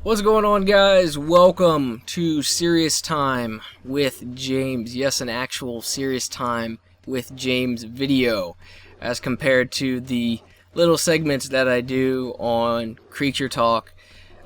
What's going on, guys? Welcome to Serious Time with James. Yes, an actual Serious Time with James video, as compared to the little segments that I do on Creature Talk.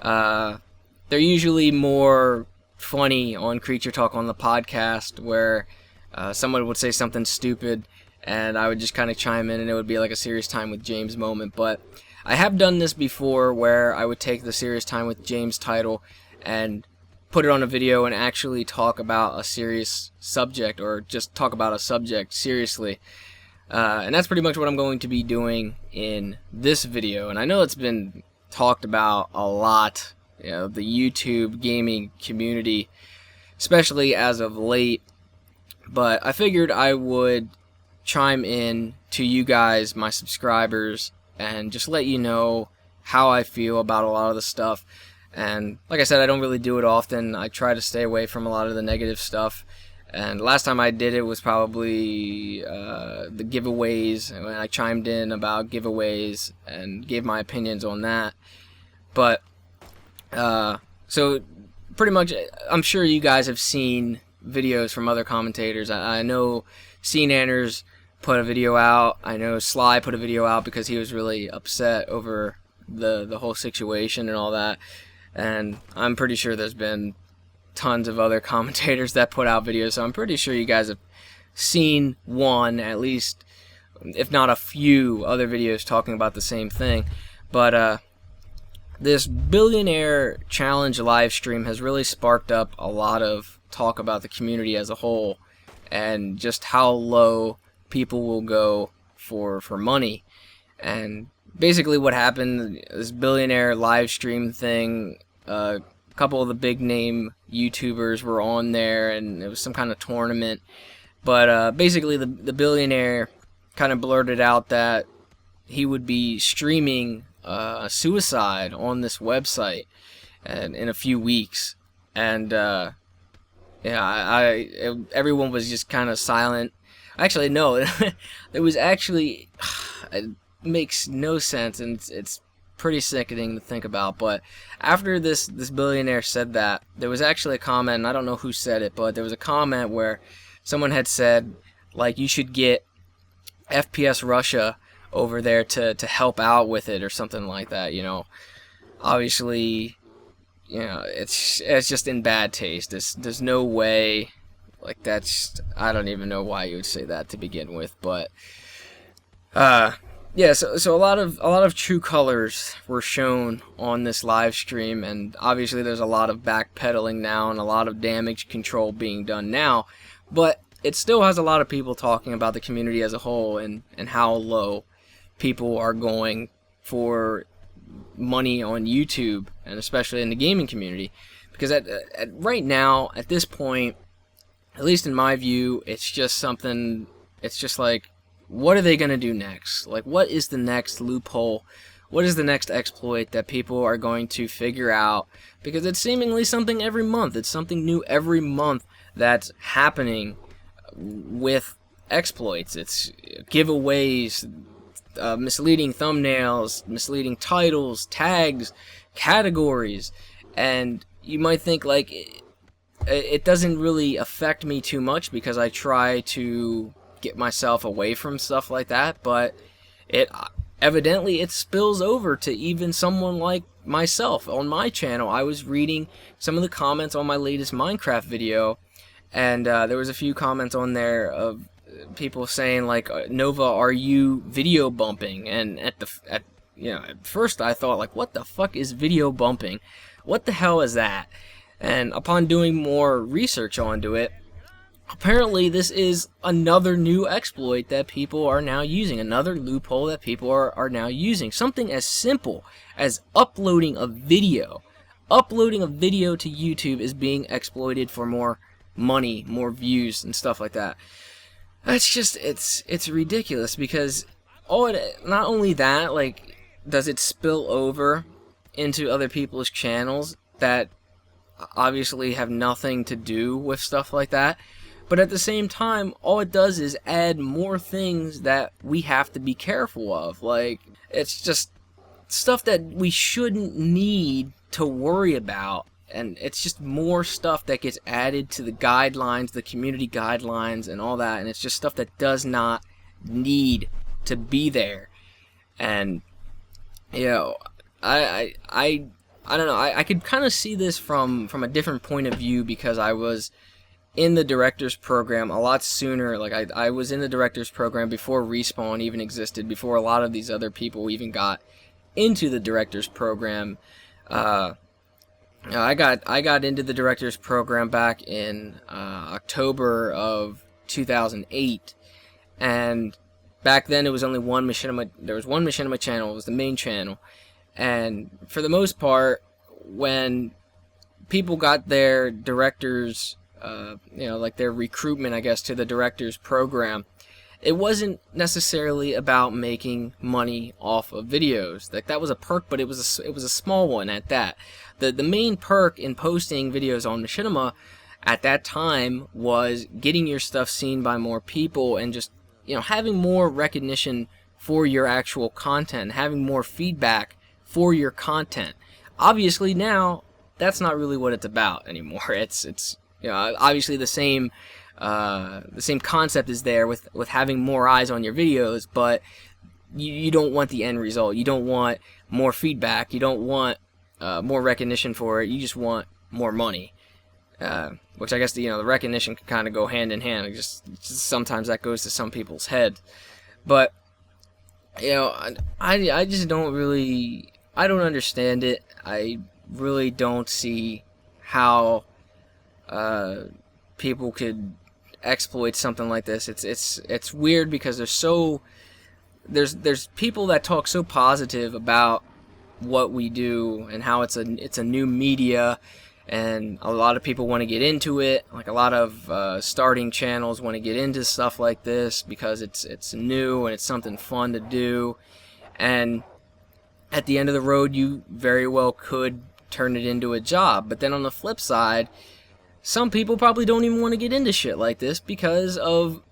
They're usually more funny on Creature Talk on the podcast, where someone would say something stupid and I would just kind of chime in and it would be like a Serious Time with James moment. But I have done this before, where I would take the Serious Time with James title and put it on a video and actually talk about a serious subject, or just talk about a subject seriously. And that's pretty much what I'm going to be doing in this video. And I know it's been talked about a lot, the YouTube gaming community, especially as of late. But I figured I would chime in to you guys, my subscribers, and just let you know how I feel about a lot of the stuff. And like I said, I don't really do it often. I try to stay away from a lot of the negative stuff. And last time I did it was probably the giveaways, when I chimed in about giveaways and gave my opinions on that. But so pretty much, I'm sure you guys have seen videos from other commentators. I know CNanners put a video out. I know Sly put a video out because he was really upset over the whole situation and all that. And I'm pretty sure there's been tons of other commentators that put out videos, so I'm pretty sure you guys have seen one, at least, if not a few other videos talking about the same thing. But this billionaire challenge live stream has really sparked up a lot of talk about the community as a whole, and just how low people will go for money. And basically what happened, this billionaire live stream thing, a couple of the big name YouTubers were on there, and it was some kind of tournament. But basically the billionaire kind of blurted out that he would be streaming a suicide on this website and in a few weeks. And everyone was just kind of silent. Actually, no, it was actually, it makes no sense, and it's pretty sickening to think about. But after this billionaire said that, there was actually a comment, and I don't know who said it, but there was a comment where someone had said, like, you should get FPS Russia over there to help out with it, or something like that. Obviously, it's just in bad taste. There's no way. Like, I don't even know why you would say that to begin with. But yeah, so a lot of true colors were shown on this live stream, and obviously there's a lot of backpedaling now and a lot of damage control being done now, but it still has a lot of people talking about the community as a whole, and how low people are going for money on YouTube, and especially in the gaming community. Because right now, at this point, at least in my view, it's just like, what are they going to do next? Like, what is the next loophole? What is the next exploit that people are going to figure out? Because it's seemingly something every month. It's something new every month that's happening with exploits. It's giveaways, misleading thumbnails, misleading titles, tags, categories. And you might think, like, it doesn't really affect me too much because I try to get myself away from stuff like that, but evidently it spills over to even someone like myself. On my channel, I was reading some of the comments on my latest Minecraft video, and there was a few comments on there of people saying, like, Nova, are you video bumping? And at first I thought, like, what the fuck is video bumping? What the hell is that? And upon doing more research onto it, apparently this is another new exploit that people are now using, another loophole that people are now using. Something as simple as uploading a video. Uploading a video to YouTube is being exploited for more money, more views, and stuff like that. That's just, it's ridiculous, because not only that, like, does it spill over into other people's channels that obviously have nothing to do with stuff like that, but at the same time, all it does is add more things that we have to be careful of. Like, it's just stuff that we shouldn't need to worry about, and it's just more stuff that gets added to the guidelines, the community guidelines and all that, and it's just stuff that does not need to be there. And you know, I don't know, I could kind of see this from a different point of view, because I was in the director's program a lot sooner. Like I was in the director's program before Respawn even existed, before a lot of these other people even got into the director's program. I got into the director's program back in October of 2008, and back then it was only one Machinima. There was one Machinima channel. It was the main channel, and for the most part, when people got their directors, like their recruitment, I guess, to the director's program, it wasn't necessarily about making money off of videos. Like, that was a perk, but it was a small one at that. The main perk in posting videos on Machinima at that time was getting your stuff seen by more people, and just, having more recognition for your actual content, having more feedback for your content. Obviously now that's not really what it's about anymore. It's obviously the same concept is there with having more eyes on your videos, but you don't want the end result. You don't want more feedback. You don't want more recognition for it. You just want more money, which I guess the recognition can kind of go hand in hand. It just sometimes that goes to some people's head, but I just don't really, I don't understand it. I really don't see how people could exploit something like this. It's weird, because there's people that talk so positive about what we do and how it's a new media, and a lot of people want to get into it. Like, a lot of starting channels want to get into stuff like this because it's new and it's something fun to do. And at the end of the road, you very well could turn it into a job. But then on the flip side, some people probably don't even want to get into shit like this because of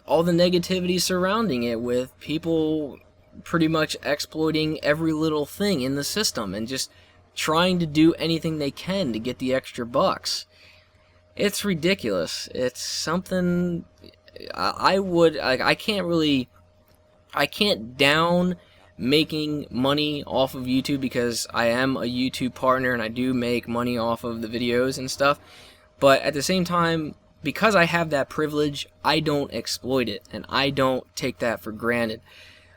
all the negativity surrounding it, with people pretty much exploiting every little thing in the system and just trying to do anything they can to get the extra bucks. It's ridiculous. It's something I can't down making money off of YouTube, because I am a YouTube partner and I do make money off of the videos and stuff. But at the same time, because I have that privilege, I don't exploit it, and I don't take that for granted.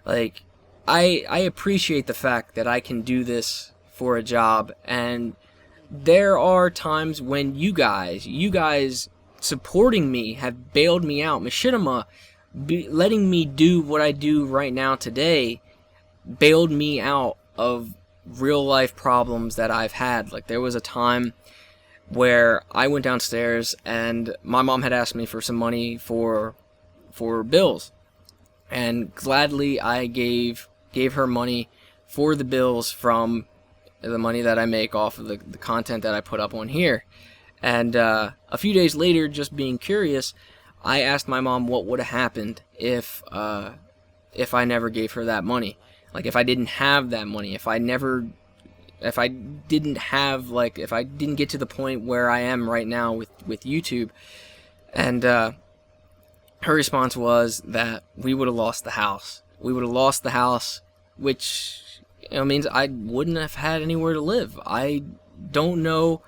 Like, I appreciate the fact that I can do this for a job, and there are times when you guys supporting me have bailed me out. Machinima, letting me do what I do right now today, bailed me out of real life problems that I've had. Like, there was a time where I went downstairs and my mom had asked me for some money for bills, and gladly I gave her money for the bills from the money that I make off of the content that I put up on here. And a few days later, just being curious, I asked my mom what would have happened if I never gave her that money. Like, if I didn't have that money, if I didn't get to the point where I am right now with YouTube. And her response was that we would have lost the house. We would have lost the house, which means I wouldn't have had anywhere to live. I don't know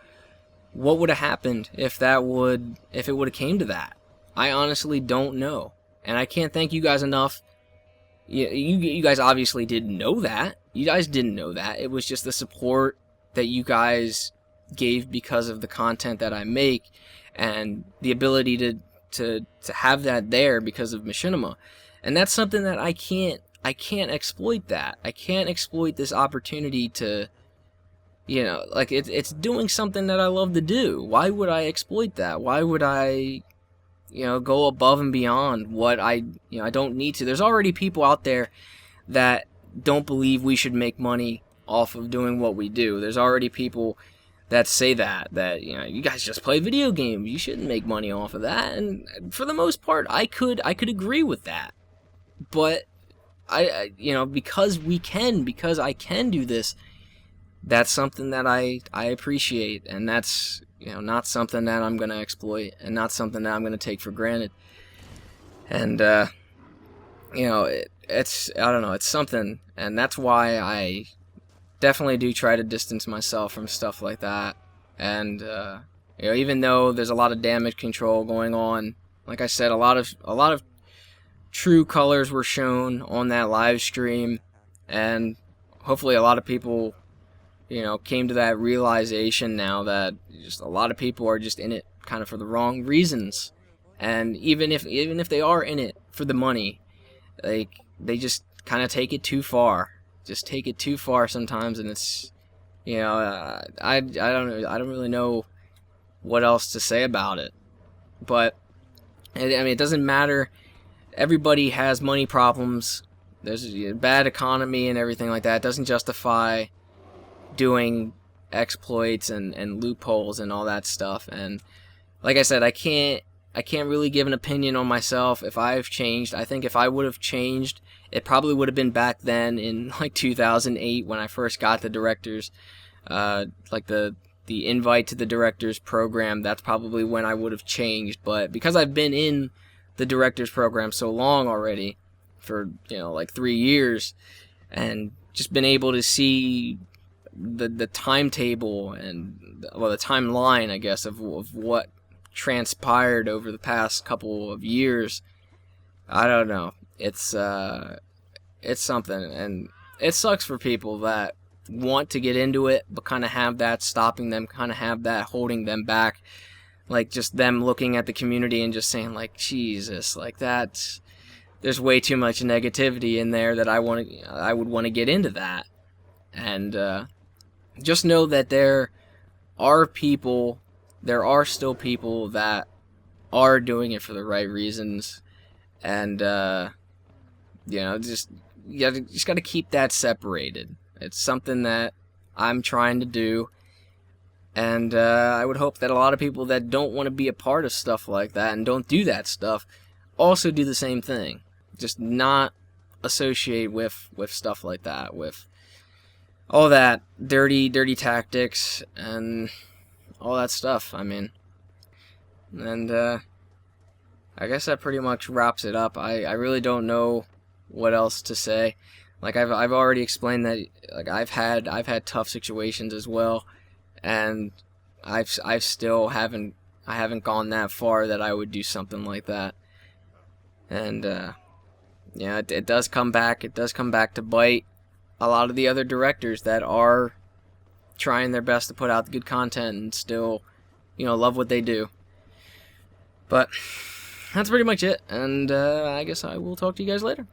what would have happened if it would have came to that. I honestly don't know, and I can't thank you guys enough. You guys obviously didn't know that. You guys didn't know that. It was just the support that you guys gave because of the content that I make, and the ability to have that there because of Machinima. And that's something that I can't exploit that. I can't exploit this opportunity to, like, it's doing something that I love to do. Why would I exploit that? Why would I, go above and beyond what I don't need to? There's already people out there that don't believe we should make money off of doing what we do. There's already people that say that you guys just play video games, you shouldn't make money off of that. And for the most part, I could agree with that. But because I can do this, that's something that I appreciate, and that's, you know, not something that I'm gonna exploit, and not something that I'm gonna take for granted. And you know, it's, I don't know, it's something, and that's why I definitely do try to distance myself from stuff like that. And you know, even though there's a lot of damage control going on, like I said, a lot of true colors were shown on that live stream, and hopefully a lot of people, you know, came to that realization now that just a lot of people are just in it kind of for the wrong reasons. And even if they are in it for the money, like, they just kind of take it too far. Just take it too far sometimes, and it's, you know, I don't really know what else to say about it. But I mean, it doesn't matter. Everybody has money problems. There's a bad economy and everything like that. It doesn't justify doing exploits and loopholes and all that stuff. And like I said, I can't really give an opinion on myself if I've changed. I think if I would have changed, it probably would have been back then in like 2008 when I first got the directors, like the invite to the directors program. That's probably when I would have changed. But because I've been in the directors program so long already, for, you know, like 3 years, and just been able to see the timetable and, well, the timeline, I guess, of what transpired over the past couple of years, I don't know. It's something, and it sucks for people that want to get into it but kind of have that stopping them, kind of have that holding them back, like just them looking at the community and just saying like, Jesus, like, that's, there's way too much negativity in there that I would want to get into that. And just know that there are still people that are doing it for the right reasons. And you know, you just got to keep that separated. It's something that I'm trying to do, and I would hope that a lot of people that don't want to be a part of stuff like that and don't do that stuff also do the same thing. Just not associate with stuff like that, with all that dirty tactics and all that stuff. I mean, and I guess that pretty much wraps it up. I really don't know what else to say. Like, I've already explained that, like, I've had tough situations as well, and I haven't gone that far that I would do something like that. And yeah, it does come back. It does come back to bite a lot of the other directors that are trying their best to put out good content and still, you know, love what they do. But that's pretty much it, and I guess I will talk to you guys later.